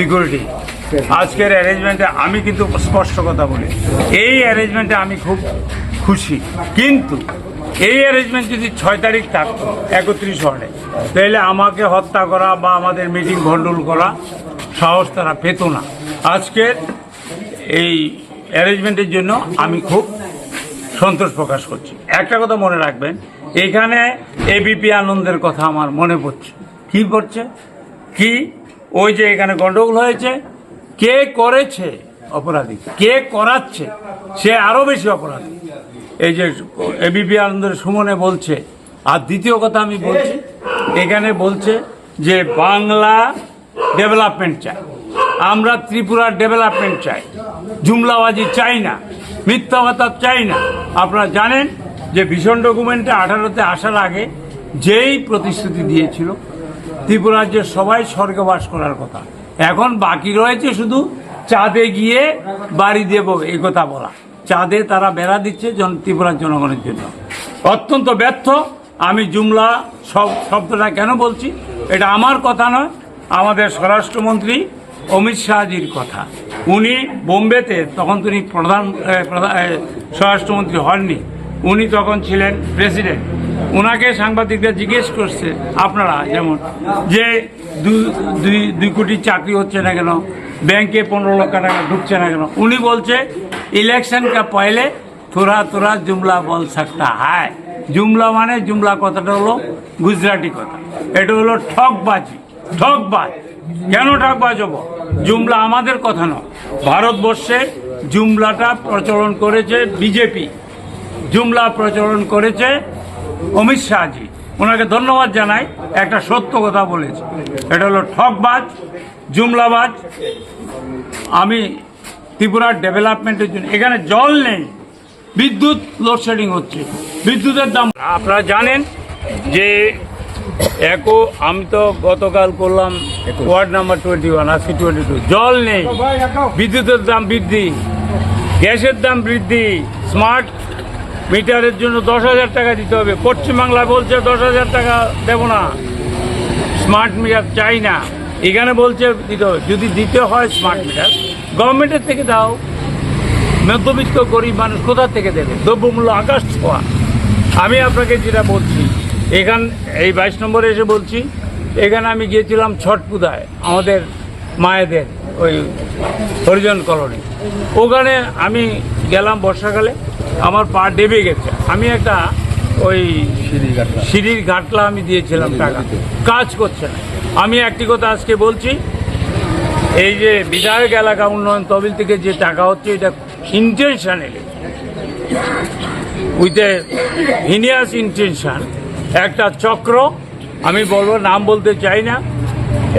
Security আজকের অ্যারেঞ্জমেন্টে আমি কিন্তু স্পষ্ট কথা বলি, এই অ্যারেঞ্জমেন্টে আমি খুব খুশি। কিন্তু এই অ্যারেঞ্জমেন্ট যদি 6 তারিখ থাকতো 31 ওয়ার্ডে, তাহলে আমাকে হত্যা করা বা আমাদের মিটিং ভণ্ডুল করা সাহস তারা পেত না। আজকের এই অ্যারেঞ্জমেন্টের জন্য আমি খুব সন্তোষ প্রকাশ করছি। একটা কথা মনে রাখবেন, এখানে এবিপি আনন্দের কথা আমার মনে পড়ছে। কি পড়ছে? কি ওই যে এখানে গন্ডগোল হয়েছে, কে করেছে অপরাধী, কে করাচ্ছে সে আরও বেশি অপরাধী। এই যে এবিপি আনন্দের সুমনে বলছে। আর দ্বিতীয় কথা আমি বলছি, এখানে বলছে যে বাংলা ডেভেলপমেন্ট চাই, আমরা ত্রিপুরার ডেভেলপমেন্ট চাই, জুমলাবাজি চাই না, মিথ্যাবাদ চাই না। আপনারা জানেন যে ভিশন ডকুমেন্টে 18তে আসার আগে যেই প্রতিশ্রুতি দিয়েছিল ত্রিপুরা রাজ্যের সবাই স্বর্গে বাস করার কথা, এখন বাকি রয়েছে শুধু চাঁদে গিয়ে বাড়ি দেব এই কথা বলা। চাঁদে তারা বেড়া দিচ্ছে ত্রিপুরার জনগণের জন্য, অত্যন্ত ব্যর্থ। আমি জুমলা শব্দটা কেন বলছি, এটা আমার কথা নয়, আমাদের স্বরাষ্ট্রমন্ত্রী অমিত শাহজির কথা। উনি বোম্বেতে, তখন তিনি প্রধান স্বরাষ্ট্রমন্ত্রী হননি, উনি তখন ছিলেন প্রেসিডেন্ট। ওনাকে সাংবাদিকরা জিজ্ঞেস করছে, আপনারা যেমন যে 2 কোটি চাকরি হচ্ছে না কেন, ব্যাংকে 15 লক্ষ টাকা ঢুকছে না কেন, উনি বলছে ইলেকশন কা পহলে থোড়া থোড়া জুমলা বল सकता है। জুমলা মানে, জুমলা কথাটা হলো গুজরাটি কথা, এটা হলো ঠকবাজি। ঠকবাজ কেন ঠকবাজ হবো? জুমলা আমাদের কথা নয়, ভারতবর্ষে জুমলাটা প্রচলন করেছে বিজেপি, জুমলা প্রচলন করেছে অমিত শাহজি। ওনাকে ধন্যবাদ জানাই, একটা সত্য কথা বলেছে, এটা হলো ঠকবাজ, জুমলাবাজ। আমি ত্রিপুরার ডেভেলপমেন্টের জন্য, এখানে জল নেই, বিদ্যুৎ লোডশেডিং হচ্ছে, বিদ্যুতের দাম আপনারা জানেন যে আমি তো গতকাল করলাম ওয়ার্ড নাম্বার 21, আজকে 22, জল নেই, বিদ্যুতের দাম বৃদ্ধি, গ্যাসের দাম বৃদ্ধি, স্মার্ট মিটারের জন্য 10,000 টাকা দিতে হবে। পশ্চিমবাংলায় বলছে 10,000 টাকা দেব না, স্মার্ট মিটার চাই না। এখানে বলছে দিতে হবে। যদি দিতে হয় স্মার্ট মিটার গভর্নমেন্টের থেকে দাও, মধ্যবিত্ত গরিব মানুষ কোথা থেকে দেবে? দ্রব্যমূল্য আকাশ ছোঁয়া। আমি আপনাকে যেটা বলছি, এই 22 নম্বরে এসে বলছি, এখানে আমি গিয়েছিলাম ছট পূজায় আমাদের মায়েদের ওই হরিজন কলোনি, ওখানে আমি গেলাম বর্ষাকালে, আমার পা ডেবে গেছে। আমি একটা ওই সিঁড়ির ঘাটলা আমি দিয়েছিলাম টাকা, কাজ করছে না। আমি একটি কথা আজকে বলছি, এই যে বিধায়ক এলাকা উন্নয়ন তহবিল থেকে যে টাকা হচ্ছে, এটা intentionally, with a heinous intention, একটা চক্র, আমি বলবো, নাম বলতে চাই না,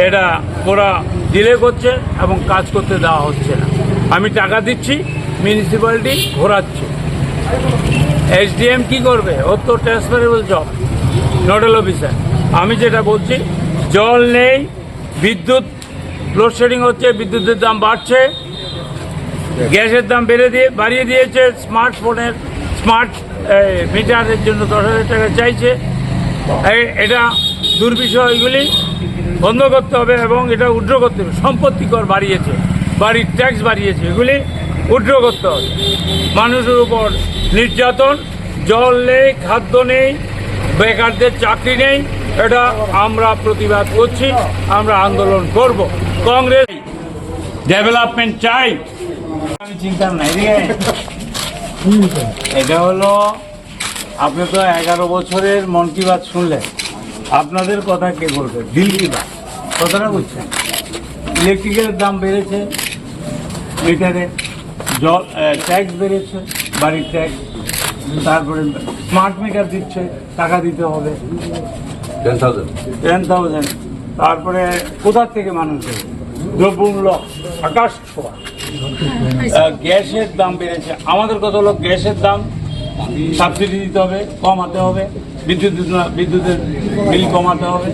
এটা ওরা ডিলে করছে এবং কাজ করতে দেওয়া হচ্ছে না। আমি টাকা দিচ্ছি, মিউনিসিপ্যালিটি ঘোরাচ্ছে। এসডিএম কি করবে? ওর তো ট্রান্সফারেবল জব, নোডাল অফিসার। আমি যেটা বলছি, জল নেই, বিদ্যুৎ লোডশেডিং হচ্ছে, বিদ্যুতের দাম বাড়ছে, গ্যাসের দাম বাড়িয়ে দিয়েছে, স্মার্টফোনের স্মার্ট মিটারের জন্য 10,000 টাকা চাইছে। এটা দুর্বিষয়, এগুলি বন্ধ করতে হবে এবং এটা উড্র করতে হবে। সম্পত্তি কর বাড়িয়েছে, বাড়ির ট্যাক্স বাড়িয়েছে, এগুলি উড্র করতে হবে। মানুষের উপর নির্যাতন, জল নেই, খাদ্য নেই, বেকারদের চাকরি নেই, এটা আমরা প্রতিবাদ করছি, আমরা আন্দোলন করব। কংগ্রেস ডেভেলপমেন্ট চাই, আমি চিন্তা নাই। এটা হলো, আপনি তো 11 বছরের মন কি বাত শুনলেন, আপনাদের কথা কে বলবে? দিল কি বাত, কথাটা বুঝছেন? ইলেকট্রিকের দাম বেড়েছে, মিটারে জল ট্যাক্স বেড়েছে, বাড়ির ট্যাক্স, তারপরে স্মার্ট মিটার দিচ্ছে, টাকা দিতে হবে 10,000। তারপরে কোথার থেকে মানুষ দেবে? দ্রব্যমূল্য আকাশ ছোঁয়া, গ্যাসের দাম বেড়েছে। আমাদের কথা হলো, গ্যাসের দাম সাবসিডি দিতে হবে, কমাতে হবে, বিদ্যুতের বিল কমাতে হবে।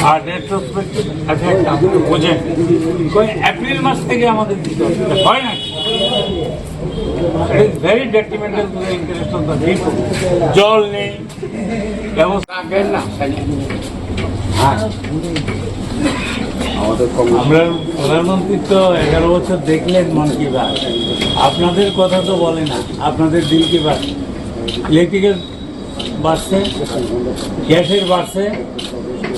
আর রেট্রোস্পেক্টিভ এফেক্ট আপনি বোঝেন, এপ্রিল মাস থেকে আমাদের দিতে হবে, হয় না? It is very detrimental to the interest of the people. জল নেই, ব্যবস্থা না। আমাদের আমরা প্রধানমন্ত্রী তো 11 বছর দেখলেন মন কি বাত, আপনাদের কথা তো বলে না, আপনাদের দিল কি বাত। ইলেকট্রিকের বাড়ছে, গ্যাসের বাড়ছে,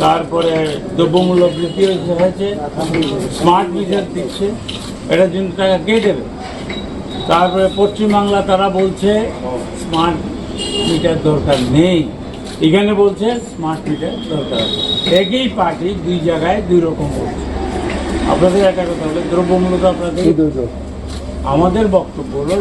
তারপরে দ্রব্যমূল্য বৃদ্ধি হয়েছে, স্মার্ট মিটার দিচ্ছে, এটার জন্য টাকা কে দেবে? তারপরে পশ্চিমবাংলা তারা বলছে স্মার্ট মিটার দরকার নেই, এখানে বলছে স্মার্ট মিটার দরকার আছে। একই পার্টি দুই জায়গায় দুই রকম বলছে। আপনাদের একটা কথা হলো দ্রব্যমূল্য তো আপনাদের, আমাদের বক্তব্য হলো